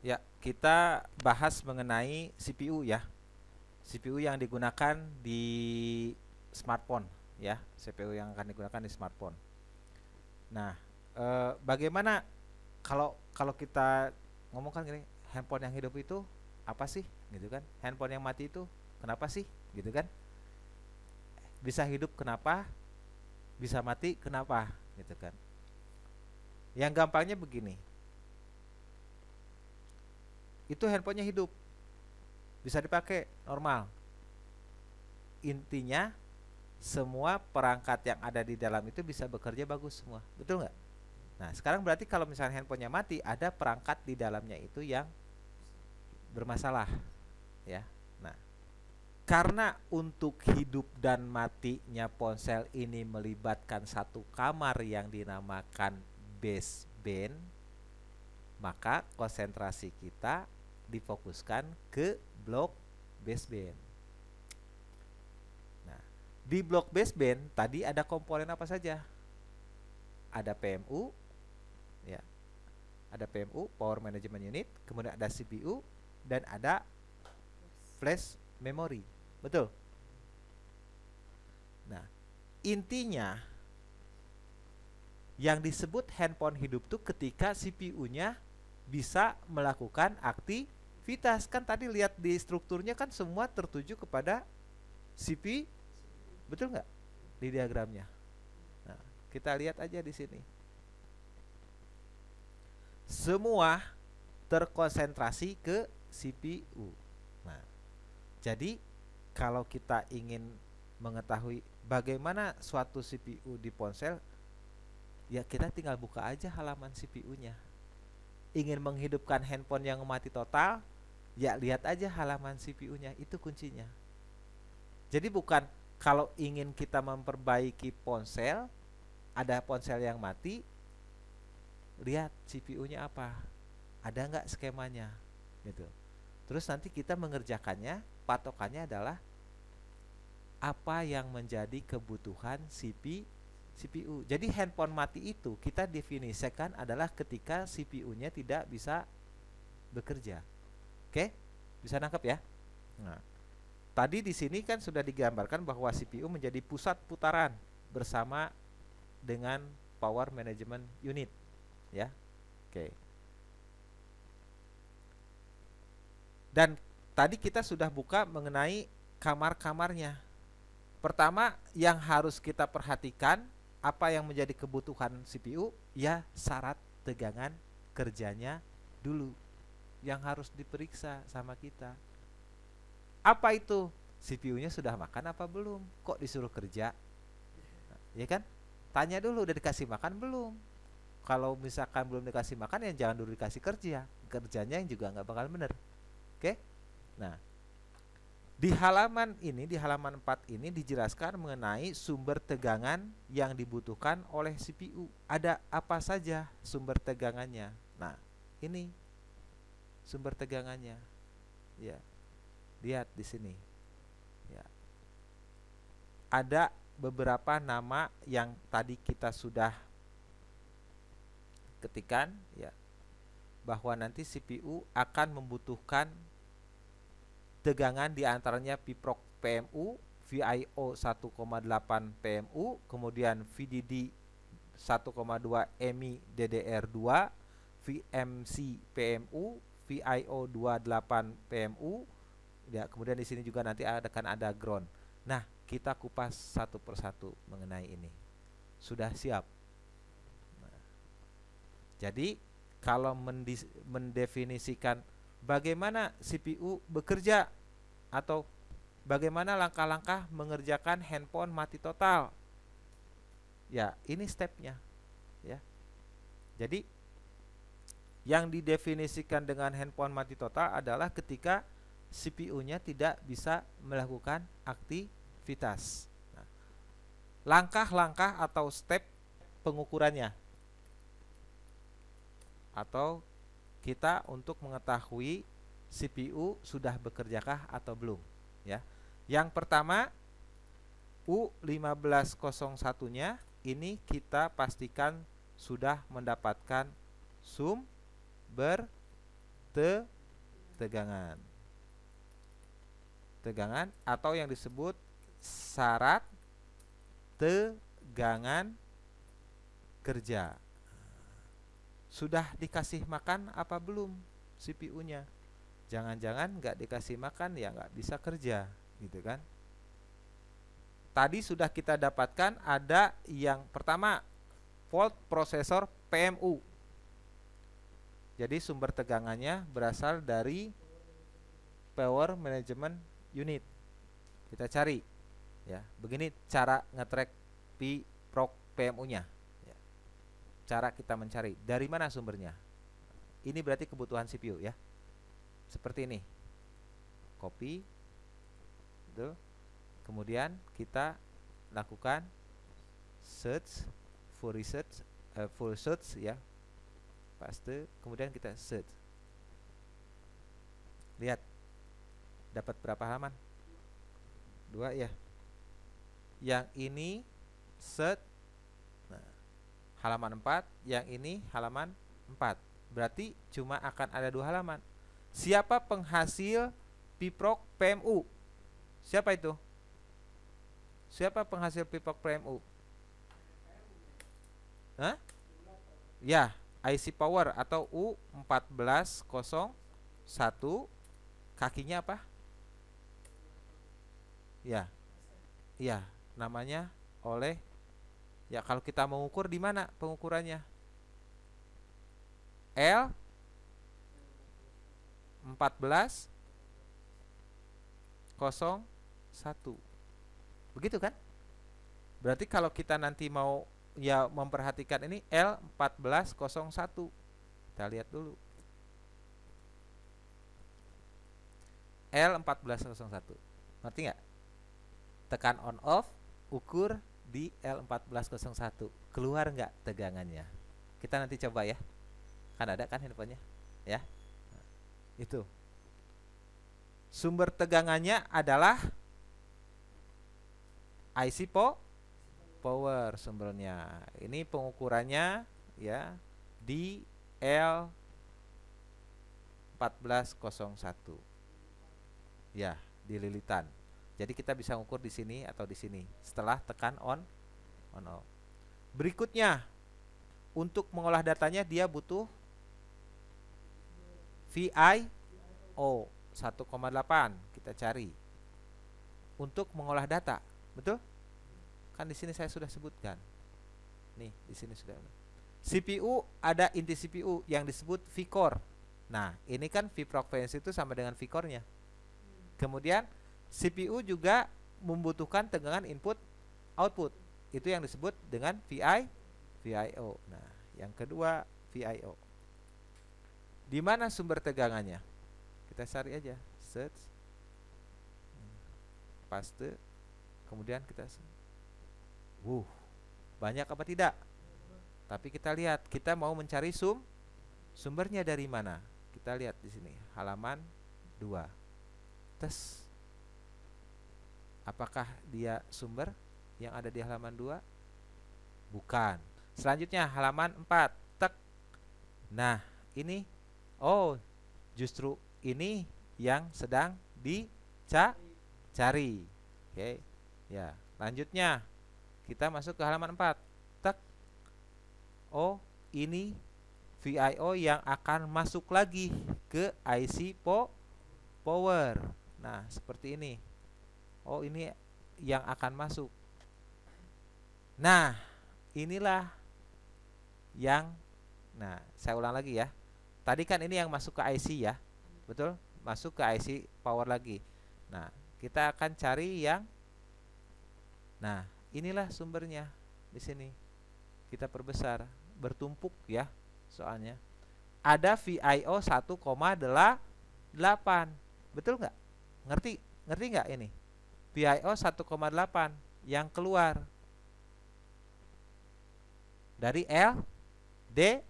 Ya, kita bahas mengenai CPU ya. CPU yang digunakan di smartphone ya, CPU yang akan digunakan di smartphone. Nah, bagaimana kalau kalau kita ngomongkan gini, handphone yang hidup itu apa sih, gitu kan? Handphone yang mati itu kenapa sih, gitu kan? Bisa hidup kenapa? Bisa mati kenapa, gitu kan? Yang gampangnya begini, itu handphonenya hidup, bisa dipakai normal. Intinya semua perangkat yang ada di dalam itu bisa bekerja bagus semua, betul nggak? Nah, sekarang berarti kalau misalnya handphonenya mati, ada perangkat di dalamnya itu yang bermasalah, ya. Nah, karena untuk hidup dan matinya ponsel ini melibatkan satu kamar yang dinamakan baseband, maka konsentrasi kita difokuskan ke blok baseband. Nah, di blok baseband tadi ada komponen apa saja? Ada PMU, ya, ada PMU, Power Management Unit, kemudian ada CPU dan ada flash memory, betul? Nah, intinya yang disebut handphone hidup tuh ketika CPU-nya bisa melakukan aktivitas. Kan tadi lihat di strukturnya kan semua tertuju kepada CPU, betul nggak? Di diagramnya. Nah, kita lihat aja di sini. Semua terkonsentrasi ke CPU. Nah, jadi kalau kita ingin mengetahui bagaimana suatu CPU di ponsel, ya kita tinggal buka aja halaman CPU-nya. Ingin menghidupkan handphone yang mati total, ya lihat aja halaman CPU-nya, itu kuncinya. Jadi bukan kalau ingin kita memperbaiki ponsel, ada ponsel yang mati, lihat CPU-nya apa, ada nggak skemanya, gitu. Terus nanti kita mengerjakannya, patokannya adalah apa yang menjadi kebutuhan CPU. Jadi handphone mati itu kita definisikan adalah ketika CPU-nya tidak bisa bekerja. Oke? Bisa nangkep ya? Nah, tadi di sini kan sudah digambarkan bahwa CPU menjadi pusat putaran bersama dengan Power Management Unit, ya. Oke. Dan tadi kita sudah buka mengenai kamar-kamarnya. Pertama yang harus kita perhatikan, apa yang menjadi kebutuhan CPU? Ya, syarat tegangan kerjanya dulu yang harus diperiksa sama kita. Apa itu? CPU-nya sudah makan apa belum? Kok disuruh kerja? Nah, ya kan? Tanya dulu, udah dikasih makan belum? Kalau misalkan belum dikasih makan, ya jangan dulu dikasih kerja. Kerjanya yang juga nggak bakal bener. Oke? Nah, di halaman ini, di halaman 4 ini dijelaskan mengenai sumber tegangan yang dibutuhkan oleh CPU. Ada apa saja sumber tegangannya? Nah, ini sumber tegangannya. Ya. Lihat di sini. Ya. Ada beberapa nama yang tadi kita sudah ketikan, ya. Bahwa nanti CPU akan membutuhkan tegangan diantaranya VPROC PMU, VIO 1,8 PMU, kemudian VDD 1,2 EMI DDR2, VMC PMU, VIO 28 PMU. Ya, kemudian di sini juga nanti akan ada ground. Nah, kita kupas satu persatu mengenai ini. Sudah siap? Nah, jadi kalau mendefinisikan bagaimana CPU bekerja atau bagaimana langkah-langkah mengerjakan handphone mati total, ya ini stepnya, ya. Jadi yang didefinisikan dengan handphone mati total adalah ketika CPU-nya tidak bisa melakukan aktivitas. Nah, langkah-langkah atau step pengukurannya, atau kita untuk mengetahui CPU sudah bekerjakah atau belum, ya. Yang pertama, U1501-nya ini kita pastikan sudah mendapatkan sumber tegangan. Tegangan atau yang disebut syarat tegangan kerja. Sudah dikasih makan apa belum CPU-nya? Jangan-jangan nggak dikasih makan ya nggak bisa kerja, gitu kan? Tadi sudah kita dapatkan ada yang pertama fault prosesor PMU. Jadi sumber tegangannya berasal dari Power Management Unit. Kita cari, ya. Begini cara nge-track PMU-nya. Ya. Cara kita mencari dari mana sumbernya. Ini berarti kebutuhan CPU ya. Seperti ini. Copy. Itu. Kemudian kita lakukan search, full search ya. Paste, kemudian kita search. Lihat. Dapat berapa halaman? 2 ya. Yang ini set halaman 4, yang ini halaman 4. Berarti cuma akan ada 2 halaman. Siapa penghasil PIPROC PMU? Siapa itu? Siapa penghasil PIPROC PMU? Hah? Ya, IC Power atau U1401. Kakinya apa? Ya. Ya, namanya oleh ya kalau kita mengukur di mana pengukurannya? L 1401. Begitu kan? Berarti kalau kita nanti mau ya memperhatikan ini L1401. Kita lihat dulu. L1401. Ngerti nggak? Tekan on off, ukur di L1401. Keluar nggak tegangannya? Kita nanti coba ya. Kan ada kan handphonenya? Ya. Nah, itu. Sumber tegangannya adalah IC power sumbernya. Ini pengukurannya ya di L1401. Ya, di lilitan. Jadi kita bisa ngukur di sini atau di sini setelah tekan on off. Berikutnya, untuk mengolah datanya dia butuh VIO 1,8. Kita cari untuk mengolah data, betul? Kan di sini saya sudah sebutkan. Nih, di sini sudah. CPU ada inti CPU yang disebut V-core. Nah, ini kan V-frequency itu sama dengan V-core-nya. Kemudian CPU juga membutuhkan tegangan input output. Itu yang disebut dengan VIO. Nah, yang kedua VIO. Di mana sumber tegangannya? Kita cari aja, search, paste, kemudian kita banyak apa tidak? Tapi kita lihat, kita mau mencari sumbernya dari mana? Kita lihat di sini, halaman 2. Tes. Apakah dia sumber yang ada di halaman 2? Bukan. Selanjutnya halaman 4. Tek. Nah, ini justru ini yang sedang dicari. Oke. Ya, lanjutnya kita masuk ke halaman 4. Tek. Ini VIO yang akan masuk lagi ke IC power. Nah, seperti ini. Ini yang akan masuk. Nah, inilah yang saya ulang lagi ya. Tadi kan ini yang masuk ke IC ya. Betul? Masuk ke IC power lagi. Nah, kita akan cari yang inilah sumbernya di sini. Kita perbesar, bertumpuk ya soalnya. Ada VIO 1,8. Betul nggak? Ngerti nggak ini? VIO 1,8 yang keluar dari LDO.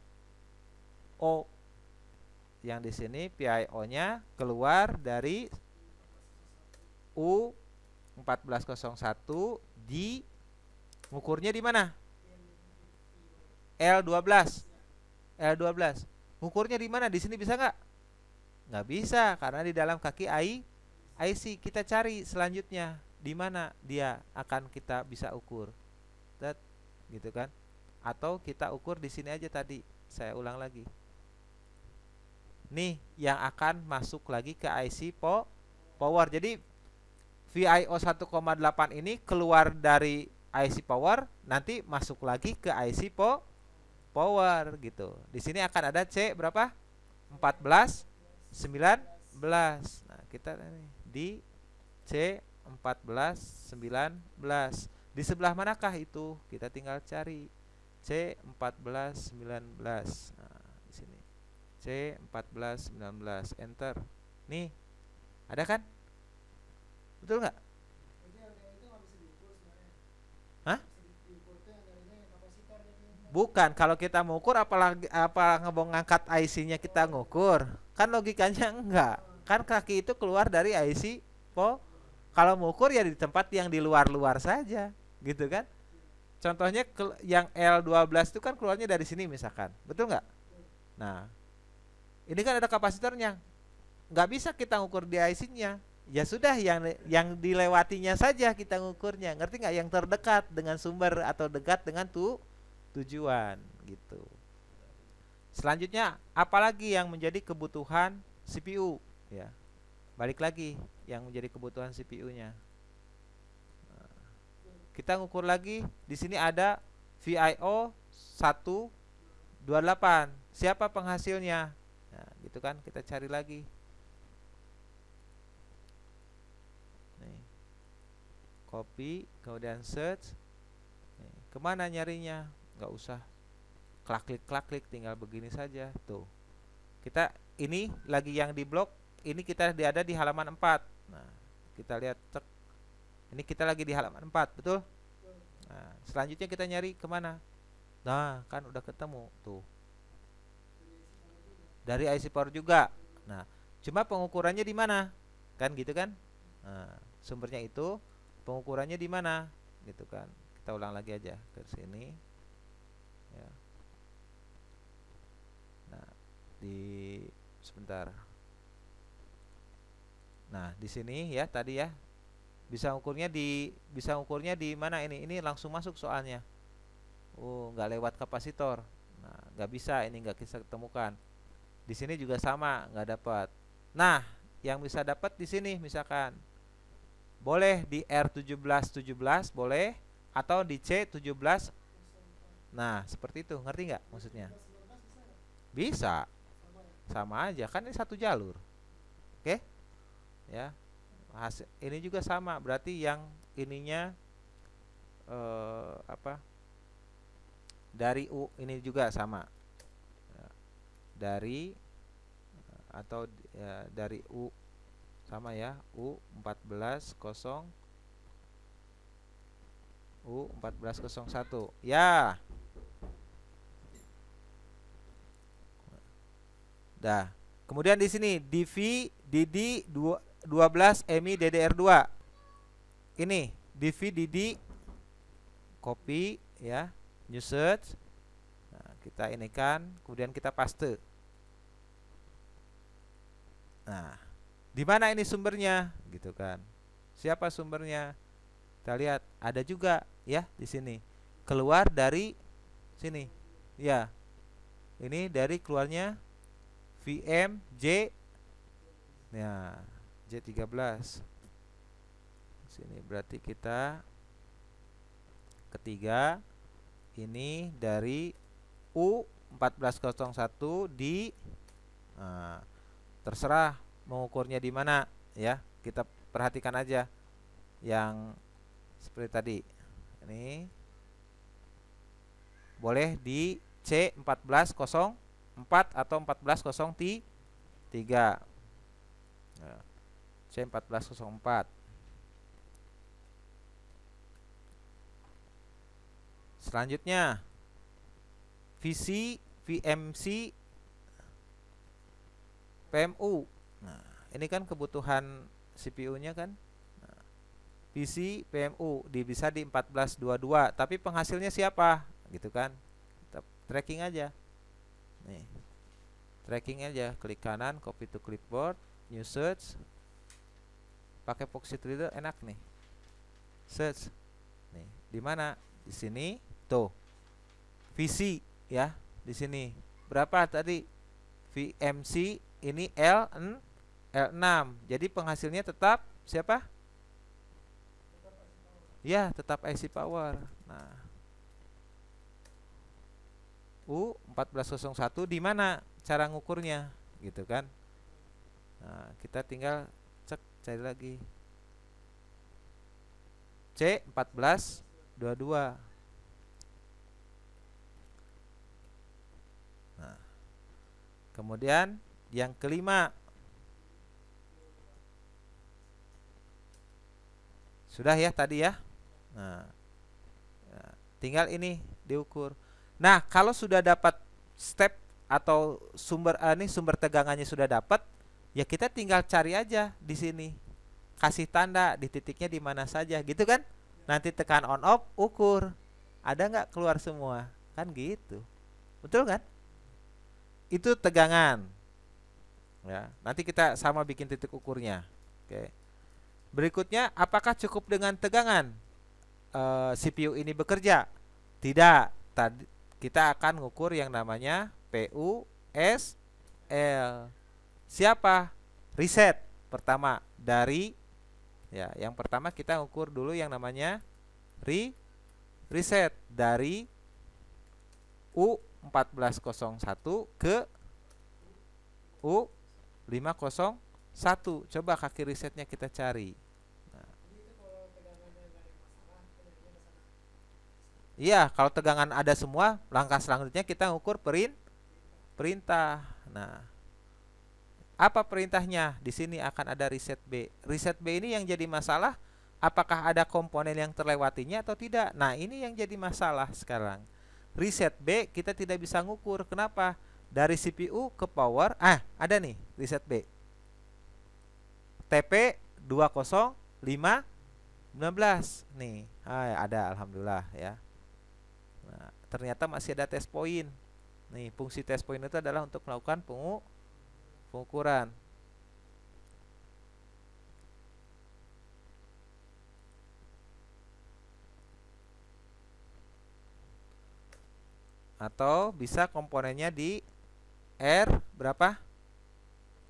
Yang di sini VIO-nya keluar dari U1401 di ngukurnya di mana? L12. Ngukurnya di mana? Di sini bisa nggak? Nggak bisa karena di dalam kaki IC. Kita cari selanjutnya di mana dia akan kita bisa ukur. Gitu kan? Atau kita ukur di sini aja tadi. Saya ulang lagi. Nih yang akan masuk lagi ke IC power. Jadi VIO 1,8 ini keluar dari IC power, nanti masuk lagi ke IC power gitu. Di sini akan ada C berapa? 14, 19. Nah, kita di C 14, 19. Di sebelah manakah itu? Kita tinggal cari. C 14, 19. Nah, di sini. C 14, 19. Enter. Nih. Ada kan? Betul nggak? Hah? Bukan, kalau kita mengukur apalagi apa ngangkat IC-nya kita ngukur. Kan logikanya enggak. Kan kaki itu keluar dari IC kalau mengukur ya di tempat yang di luar-luar saja, gitu kan? Contohnya yang L12 itu kan keluarnya dari sini misalkan. Betul nggak? Nah, ini kan ada kapasitornya. Nggak bisa kita ngukur di IC-nya. Ya sudah yang dilewatinya saja kita ngukurnya. Ngerti nggak? Yang terdekat dengan sumber atau dekat dengan tujuan gitu. Selanjutnya apalagi yang menjadi kebutuhan CPU ya. Balik lagi yang menjadi kebutuhan CPU-nya. Kita ngukur lagi di sini ada VIO 128. Siapa penghasilnya? Nah, gitu kan kita cari lagi. Nih. Copy, kemudian search. Nih, kemana nyarinya? Nggak usah klik, tinggal begini saja. Tuh. Kita ini lagi yang di blok, ini kita ada di halaman 4. Nah, kita lihat cek. Ini kita lagi di halaman 4, betul? Nah, selanjutnya kita nyari kemana? Nah, kan udah ketemu tuh. Dari IC power juga. Nah, cuma pengukurannya di mana? Kan gitu kan? Nah, sumbernya itu pengukurannya di mana? Gitu kan. Kita ulang lagi aja ke sini. Ya. Nah, sebentar. Nah, di sini ya tadi ya. Bisa ukurnya di mana ini? Ini langsung masuk soalnya. Oh, nggak lewat kapasitor. Nah, nggak bisa, ini nggak bisa ketemukan. Di sini juga sama, nggak dapat. Nah, yang bisa dapat di sini misalkan boleh di R1717 boleh atau di C17. Nah, seperti itu. Ngerti nggak maksudnya? Bisa. Sama aja, kan ini satu jalur. Oke? Ya. Ini juga sama, berarti yang ininya dari U ini juga sama. Dari atau ya, dari U sama ya, U1401 ya. Dah. Kemudian di sini DV DD 12 EMI DDR2. Ini DV DD, copy ya, new search. Nah, kita ini kan, kemudian kita paste. Nah, di mana ini sumbernya? Gitu kan. Siapa sumbernya? Kita lihat ada juga ya di sini. Keluar dari sini. Ya. Ini dari keluarnya VMJ. Nah, J13. Sini berarti kita ketiga ini dari U1401 di terserah mengukurnya di mana ya. Kita perhatikan aja yang seperti tadi. Ini boleh di C1404 atau 1403. Nah, C1404. Selanjutnya VMC PMU. Nah, ini kan kebutuhan CPU-nya kan. Nah, PC PMU bisa di 1422, tapi penghasilnya siapa? Gitu kan. Kita tracking aja. Nih. tracking aja, klik kanan, copy to clipboard, new search. Pakai Poxit Reader enak nih. Search. Nih, di mana? Di sini tuh. VC ya, di sini. Berapa tadi? VMC ini L6. Jadi penghasilnya tetap siapa? Ya, tetap IC power. Nah, U1401 di mana cara ngukurnya? Gitu kan. Nah, kita tinggal cari lagi. C1422. Nah, kemudian yang kelima. Sudah ya tadi ya. Nah, tinggal ini diukur. Nah, kalau sudah dapat step atau sumber tegangannya sudah dapat, ya kita tinggal cari aja di sini. Kasih tanda di titiknya di mana saja, gitu kan? Nanti tekan on off, ukur. Ada nggak keluar semua? Kan gitu. Betul kan? Itu tegangan. Ya, nanti kita sama bikin titik ukurnya. Oke. Berikutnya, apakah cukup dengan tegangan CPU ini bekerja? Tidak. Tadi kita akan mengukur yang namanya PUSL. Siapa? Reset. Pertama dari ya, yang pertama kita ukur dulu yang namanya reset dari U1401 ke U501. Coba kaki resetnya kita cari. Iya, kalau tegangan ada semua, langkah selanjutnya kita ukur perintah. Nah, apa perintahnya? Di sini akan ada reset B. Reset B ini yang jadi masalah, apakah ada komponen yang terlewatinya atau tidak? Nah, ini yang jadi masalah sekarang. Reset B kita tidak bisa ngukur. Kenapa? Dari CPU ke power, ada nih reset B. TP 20519 nih. Ada, alhamdulillah ya. Nah, ternyata masih ada test point. Nih, fungsi test point itu adalah untuk melakukan pengukuran. Atau bisa komponennya di R berapa?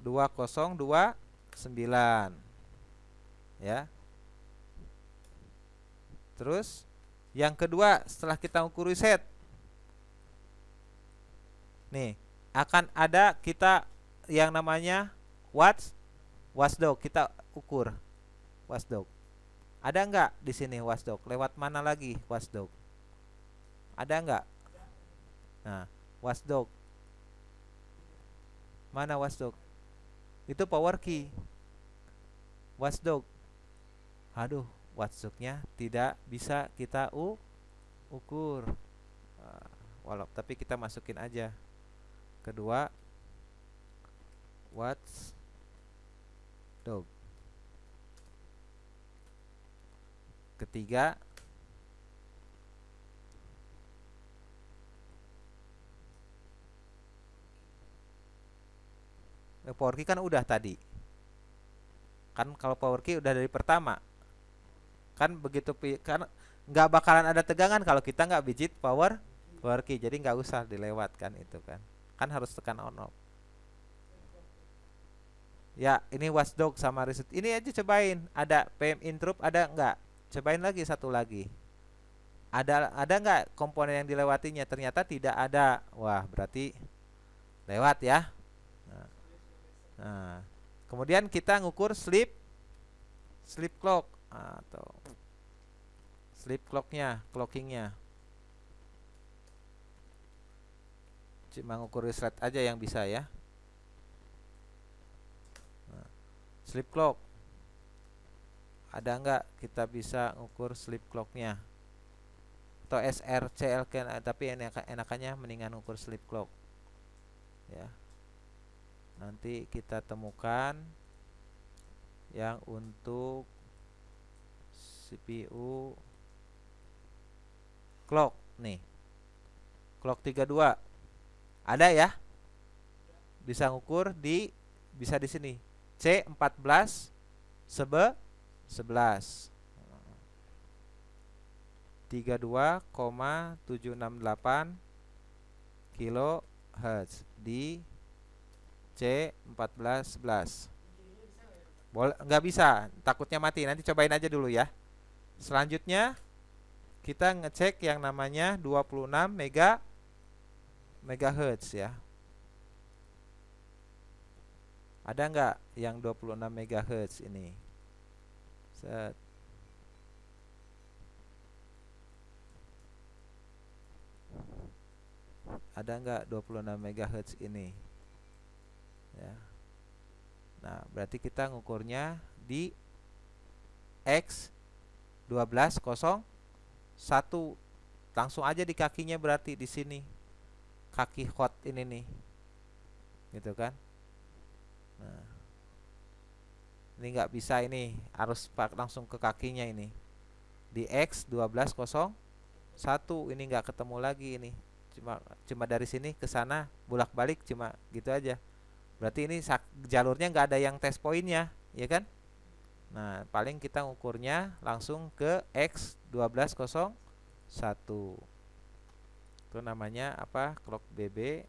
2029. Ya. Terus yang kedua, setelah kita ukur reset, nih akan ada kita yang namanya watchdog. Kita ukur watchdog. Ada nggak di sini watchdog? Lewat mana lagi watchdog? Ada nggak? Nah, watchdog. Mana watchdog? Itu power key. Watchdog. Aduh, watchdognya tidak bisa kita ukur. Tapi kita masukin aja. Kedua, watchdog. Ketiga, power key kan udah tadi. Kan kalau power key udah dari pertama. Kan begitu, kan nggak bakalan ada tegangan kalau kita nggak bijit power key. Jadi nggak usah dilewatkan itu kan. Kan harus tekan on off. Ya, ini watchdog sama reset. Ini aja cobain. Ada PM interrupt, ada nggak? Cobain lagi satu lagi. Ada nggak komponen yang dilewatinya? Ternyata tidak ada. Wah, berarti lewat ya. Nah, kemudian kita ngukur sleep clock atau sleep clockingnya. Cuma ngukur reset aja yang bisa ya. Nah, sleep clock ada nggak? Kita bisa ngukur sleep clocknya atau SRCL, tapi enakannya mendingan ngukur sleep clock ya. Nanti kita temukan yang untuk CPU clock nih. Clock 32 ada ya? bisa ngukur bisa di sini. C14 11 32,768 kHz di C1411. Boleh, nggak bisa, takutnya mati. Nanti cobain aja dulu ya. Selanjutnya kita ngecek yang namanya 26 MHz ya. Ada nggak yang 26 MHz ini? Set. Ada nggak 26 MHz ini? Ya. Nah, berarti kita ngukurnya di X 1201. Langsung aja di kakinya, berarti di sini. Kaki hot ini nih. Gitu kan? Nah. Ini nggak bisa, ini harus langsung ke kakinya ini. Di X 1201 ini nggak ketemu lagi ini. Cuma dari sini ke sana bolak-balik cuma gitu aja. Berarti ini jalurnya nggak ada yang test pointnya, ya kan? Nah, paling kita ngukurnya langsung ke X 1201. Itu namanya apa? Clock BB,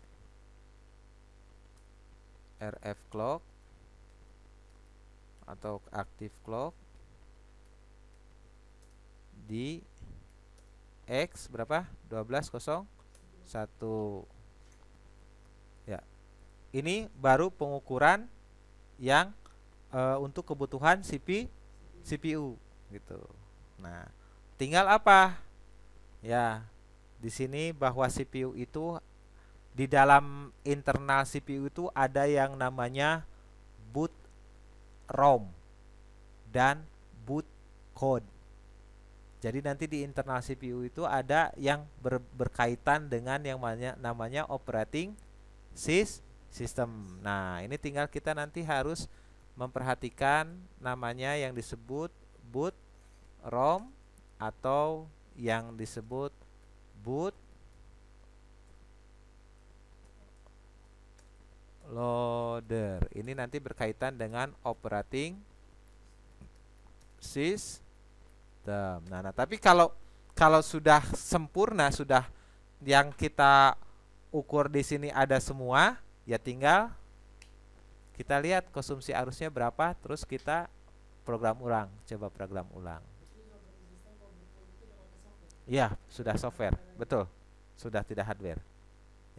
RF clock atau active clock di X berapa? 1201. Ya. Ini baru pengukuran yang untuk kebutuhan CPU gitu. Nah, tinggal apa? Ya, di sini bahwa CPU itu di dalam internal CPU itu ada yang namanya boot ROM dan boot code. Jadi nanti di internal CPU itu ada yang berkaitan dengan yang namanya operating system. Nah, ini tinggal kita nanti harus memperhatikan namanya yang disebut boot ROM atau yang disebut boot loader. Ini nanti berkaitan dengan operating system. Nah, tapi kalau sudah sempurna, sudah yang kita ukur di sini ada semua, ya tinggal kita lihat konsumsi arusnya berapa, terus kita program ulang, coba program ulang. Ya, sudah software, betul, sudah tidak hardware.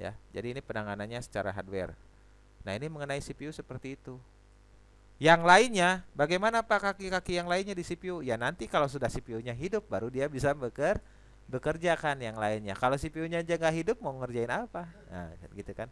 Ya, jadi ini penanganannya secara hardware. Nah, ini mengenai CPU seperti itu. Yang lainnya, bagaimana Pak kaki-kaki yang lainnya di CPU? Ya nanti kalau sudah CPU-nya hidup, baru dia bisa bekerja kan yang lainnya. Kalau CPU-nya aja nggak hidup, mau ngerjain apa? Nah, gitu kan.